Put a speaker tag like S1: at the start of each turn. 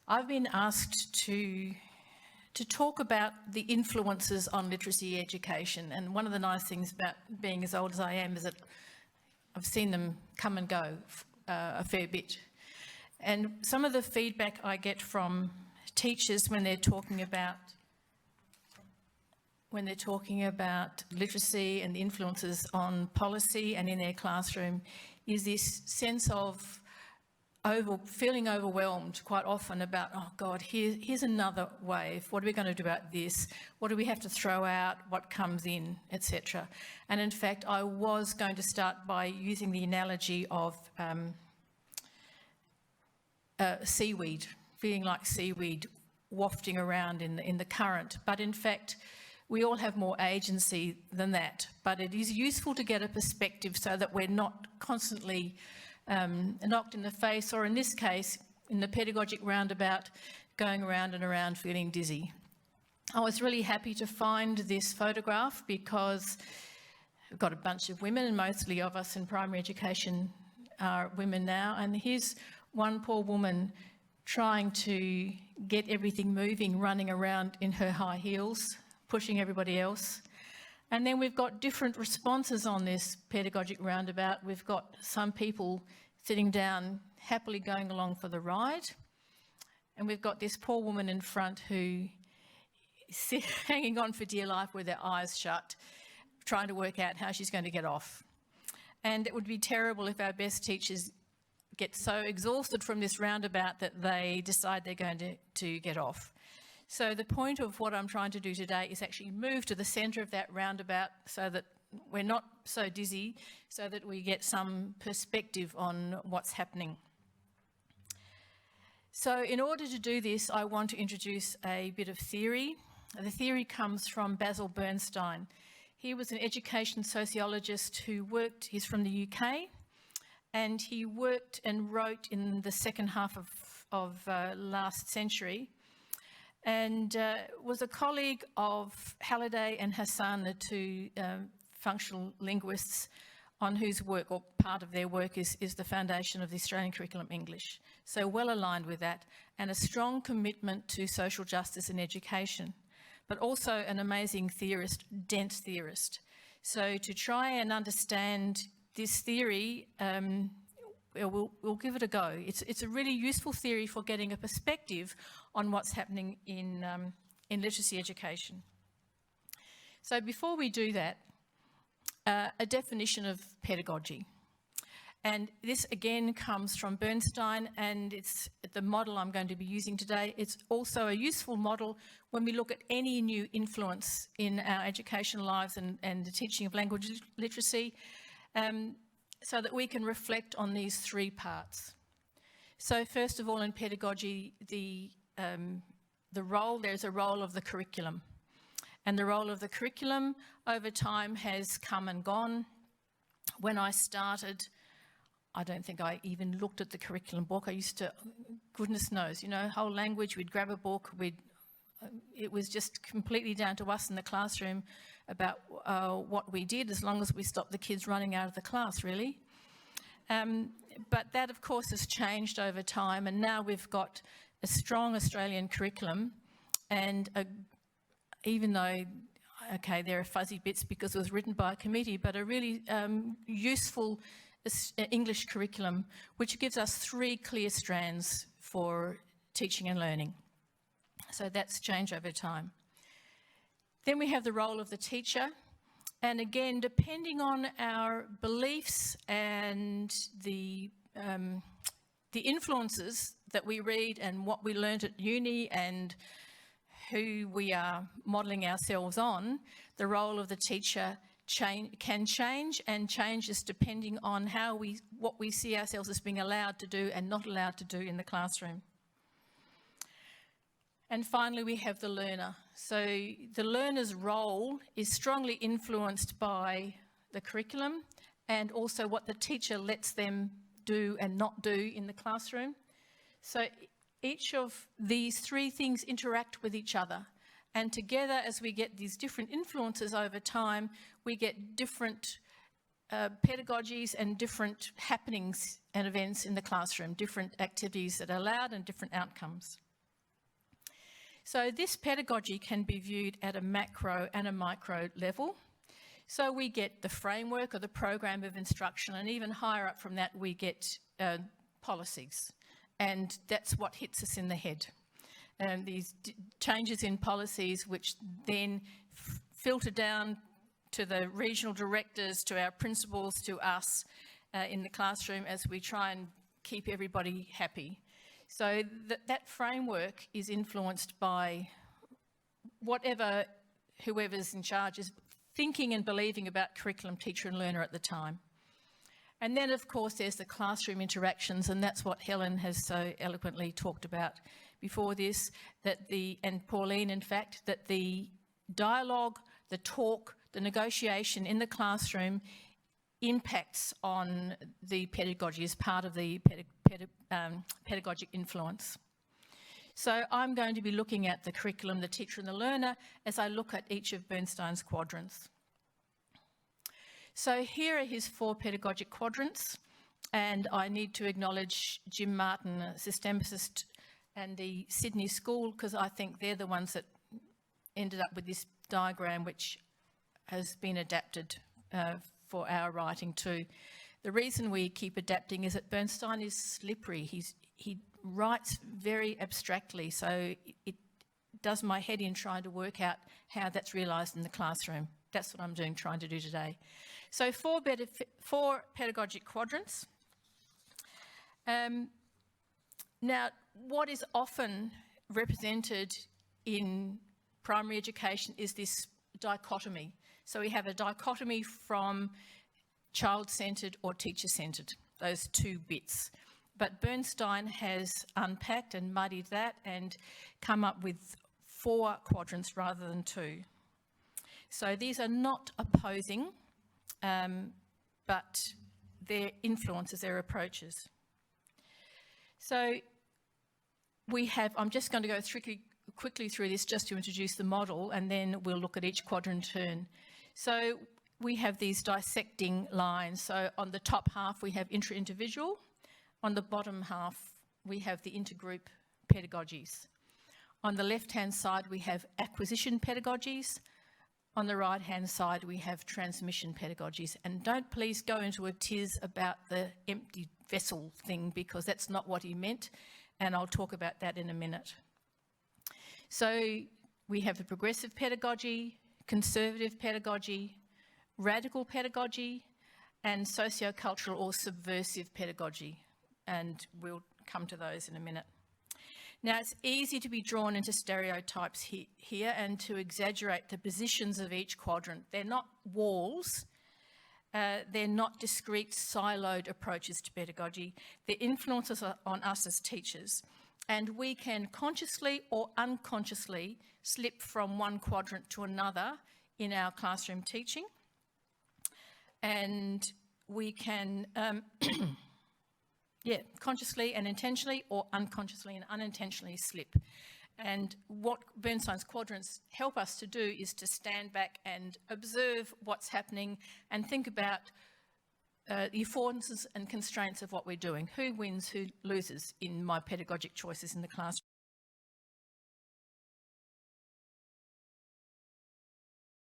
S1: I've been asked to talk about the influences on literacy education, and one of the nice things about being as old as I am is that I've seen them come and go a fair bit. And some of the feedback I get from teachers when they're talking about literacy and the influences on policy and in their classroom is this sense of feeling overwhelmed quite often about, oh God, here's another wave. What are we going to do about this? What do we have to throw out? What comes in, etc. And in fact, I was going to start by using the analogy of seaweed, feeling like seaweed wafting around in the current. But in fact, we all have more agency than that. But it is useful to get a perspective so that we're not constantly knocked in the face, or in this case, in the pedagogic roundabout, going around and around feeling dizzy. I was really happy to find this photograph because we've got a bunch of women, and mostly of us in primary education are women now, and here's one poor woman trying to get everything moving, running around in her high heels, pushing everybody else. And then we've got different responses on this pedagogic roundabout. We've got some people sitting down, happily going along for the ride. And we've got this poor woman in front who is hanging on for dear life with her eyes shut, trying to work out how she's going to get off. And it would be terrible if our best teachers get so exhausted from this roundabout that they decide they're going to get off. So the point of what I'm trying to do today is actually move to the centre of that roundabout so that we're not so dizzy, so that we get some perspective on what's happening. So in order to do this, I want to introduce a bit of theory. The theory comes from Basil Bernstein. He was an education sociologist who he's from the UK, and he worked and wrote in the second half of last century, and was a colleague of Halliday and Hassan, the two functional linguists, on whose work, or part of their work, is the foundation of the Australian curriculum English. So well aligned with that, and a strong commitment to social justice in education, but also an amazing theorist, dense theorist. So to try and understand this theory, we'll give it a go. It's a really useful theory for getting a perspective on what's happening in literacy education. So before we do that, a definition of pedagogy. And this again comes from Bernstein, and it's the model I'm going to be using today. It's also a useful model when we look at any new influence in our educational lives and the teaching of language literacy, so that we can reflect on these three parts. So first of all, in pedagogy, there's a role of the curriculum. And the role of the curriculum over time has come and gone. When I started, I don't think I even looked at the curriculum book. I used to, goodness knows, whole language, we'd grab a book, it was just completely down to us in the classroom about what we did, as long as we stopped the kids running out of the class, really. But that, of course, has changed over time, and now we've got a strong Australian curriculum, and even though, okay, there are fuzzy bits because it was written by a committee, but a really useful English curriculum, which gives us three clear strands for teaching and learning. So that's changed over time. Then we have the role of the teacher. And again, depending on our beliefs and the influences that we read and what we learnt at uni and who we are modelling ourselves on, the role of the teacher can change, and changes depending on what we see ourselves as being allowed to do and not allowed to do in the classroom. And finally, we have the learner. So the learner's role is strongly influenced by the curriculum and also what the teacher lets them do and not do in the classroom. So each of these three things interact with each other. And together, as we get these different influences over time, we get different pedagogies and different happenings and events in the classroom, different activities that are allowed and different outcomes. So this pedagogy can be viewed at a macro and a micro level. So we get the framework or the program of instruction, and even higher up from that we get policies, and that's what hits us in the head. These changes in policies which then filter down to the regional directors, to our principals, to us in the classroom as we try and keep everybody happy. So that framework is influenced by whoever's in charge is thinking and believing about curriculum, teacher and learner at the time. And then, of course, there's the classroom interactions, and that's what Helen has so eloquently talked about before this, and Pauline, in fact, that the dialogue, the talk, the negotiation in the classroom impacts on the pedagogy as part of the pedagogic influence. So I'm going to be looking at the curriculum, the teacher and the learner as I look at each of Bernstein's quadrants. So here are his 4 pedagogic quadrants, and I need to acknowledge Jim Martin, a systemicist, and the Sydney School, because I think they're the ones that ended up with this diagram which has been adapted for our writing too. The reason we keep adapting is that Bernstein is slippery. He writes very abstractly, so it does my head in trying to work out how that's realised in the classroom. That's what I'm trying to do today. So 4 pedagogic quadrants. Now, what is often represented in primary education is this dichotomy. So we have a dichotomy from child-centred or teacher-centred, those 2 bits. But Bernstein has unpacked and muddied that and come up with 4 quadrants rather than 2. So these are not opposing, but their influences, their approaches. So I'm just going to go quickly through this just to introduce the model, and then we'll look at each quadrant in turn. So we have these dissecting lines. So on the top half we have intra-individual. On the bottom half we have the intergroup pedagogies. On the left-hand side we have acquisition pedagogies. On the right-hand side we have transmission pedagogies. And don't please go into a tiz about the empty vessel thing, because that's not what he meant, and I'll talk about that in a minute. So we have the progressive pedagogy, conservative pedagogy, radical pedagogy, and sociocultural or subversive pedagogy, and we'll come to those in a minute. Now, it's easy to be drawn into stereotypes here and to exaggerate the positions of each quadrant. They're not walls, they're not discrete siloed approaches to pedagogy. Their influences are on us as teachers, and we can consciously or unconsciously slip from one quadrant to another in our classroom teaching, and we can consciously and intentionally, or unconsciously and unintentionally slip. And what Bernstein's quadrants help us to do is to stand back and observe what's happening and think about the affordances and constraints of what we're doing. Who wins, who loses in my pedagogic choices in the classroom?